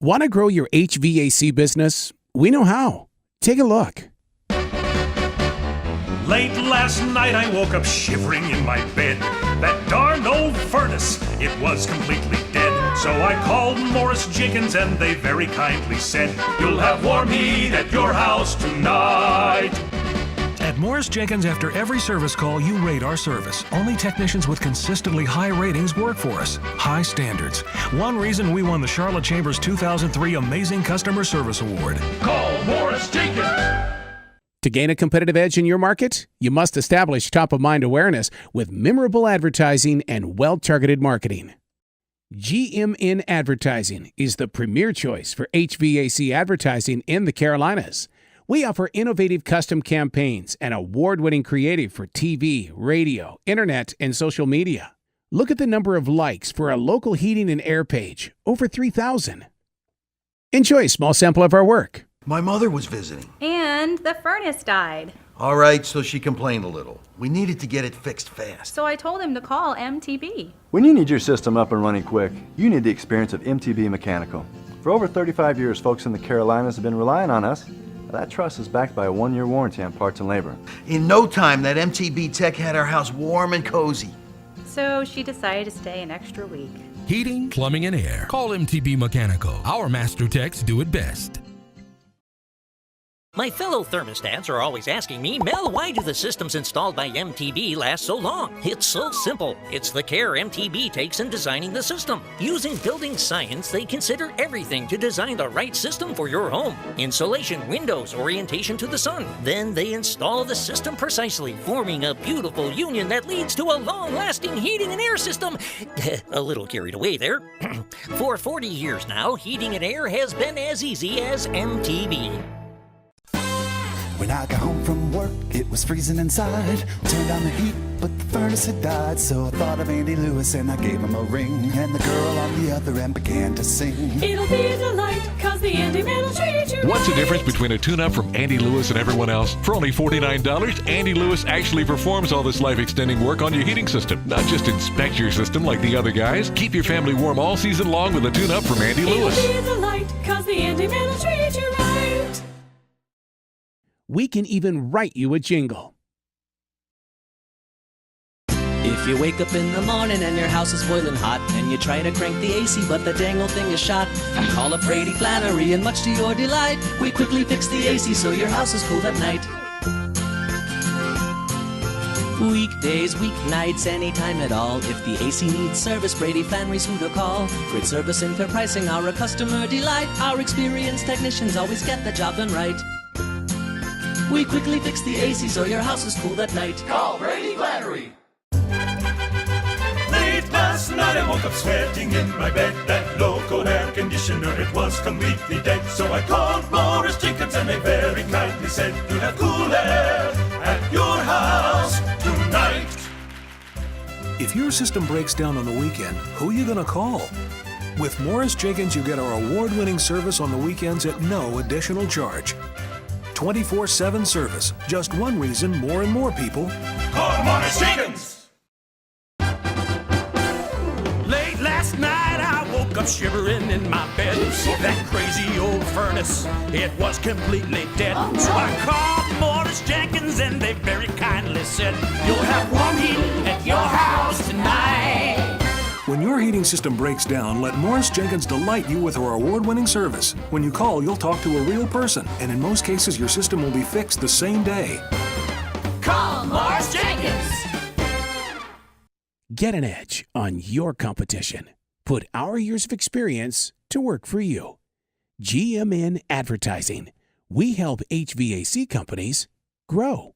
Want to grow your HVAC business? We know how. Take a look. Late last night I woke up shivering in my bed. That darn old furnace, it was completely dead. So I called Morris Jenkins and they very kindly said, "You'll have warm heat at your house tonight." At Morris Jenkins, after every service call, you rate our service. Only technicians with consistently high ratings work for us. High standards. One reason we won the Charlotte Chamber's 2003 Amazing Customer Service Award. Call Morris Jenkins. To gain a competitive edge in your market, you must establish top-of-mind awareness with memorable advertising and well-targeted marketing. GMN Advertising is the premier choice for HVAC advertising in the Carolinas. We offer innovative custom campaigns and award-winning creative for TV, radio, internet, and social media. Look at the number of likes for a local heating and air page, over 3,000. Enjoy a small sample of our work. My mother was visiting. And the furnace died. All right, so she complained a little. We needed to get it fixed fast. So I told him to call MTB. When you need your system up and running quick, you need the experience of MTB Mechanical. For over 35 years, folks in the Carolinas have been relying on us. That trust is backed by a 1-year warranty on parts and labor. In no time, that MTB tech had our house warm and cozy. So she decided to stay an extra week. Heating, plumbing, and air. Call MTB Mechanical. Our master techs do it best. My fellow thermostats are always asking me, "Mel, why do the systems installed by MTB last so long?" It's so simple. It's the care MTB takes in designing the system. Using building science, they consider everything to design the right system for your home. Insulation, windows, orientation to the sun. Then they install the system precisely, forming a beautiful union that leads to a long-lasting heating and air system. A little carried away there. For 40 years now, heating and air has been as easy as MTB. When I got home from work, it was freezing inside. Turned on the heat, but the furnace had died. So I thought of Andy Lewis and I gave him a ring. And the girl on the other end began to sing. It'll be a delight, cause the Andy Man will treat you What's the right. difference between a tune-up from Andy Lewis and everyone else? For only $49, Andy Lewis actually performs all this life-extending work on your heating system. Not just inspect your system like the other guys. Keep your family warm all season long with a tune-up from Andy Lewis. It'll be a delight, cause the Andy Man will treat you right. We can even write you a jingle. If you wake up in the morning and your house is boiling hot and you try to crank the AC but the dang old thing is shot, you call up Brady Flannery and much to your delight, we quickly fix the AC so your house is cool at night. Weekdays, weeknights, anytime at all. If the AC needs service, Brady Flannery's who to call. Great service and fair pricing are a customer delight. Our experienced technicians always get the job done right. We quickly fix the AC so your house is cool at night. Call Brady Flannery. Late last night I woke up sweating in my bed. That local air conditioner, it was completely dead. So I called Morris Jenkins and they very kindly said, "You'll have cool air at your house tonight." If your system breaks down on the weekend, who are you going to call? With Morris Jenkins, you get our award-winning service on the weekends at no additional charge. 24/7 service. Just one reason more and more people Call Morris Jenkins. Late last night I woke up shivering in my bed. That crazy old furnace, it was completely dead. So I called Morris Jenkins and they very kindly said, "You'll have warm heat at your house tonight." When your heating system breaks down, let Morris Jenkins delight you with our award-winning service. When you call, you'll talk to a real person, and in most cases, your system will be fixed the same day. Call Morris Jenkins. Get an edge on your competition. Put our years of experience to work for you. GMN Advertising. We help HVAC companies grow.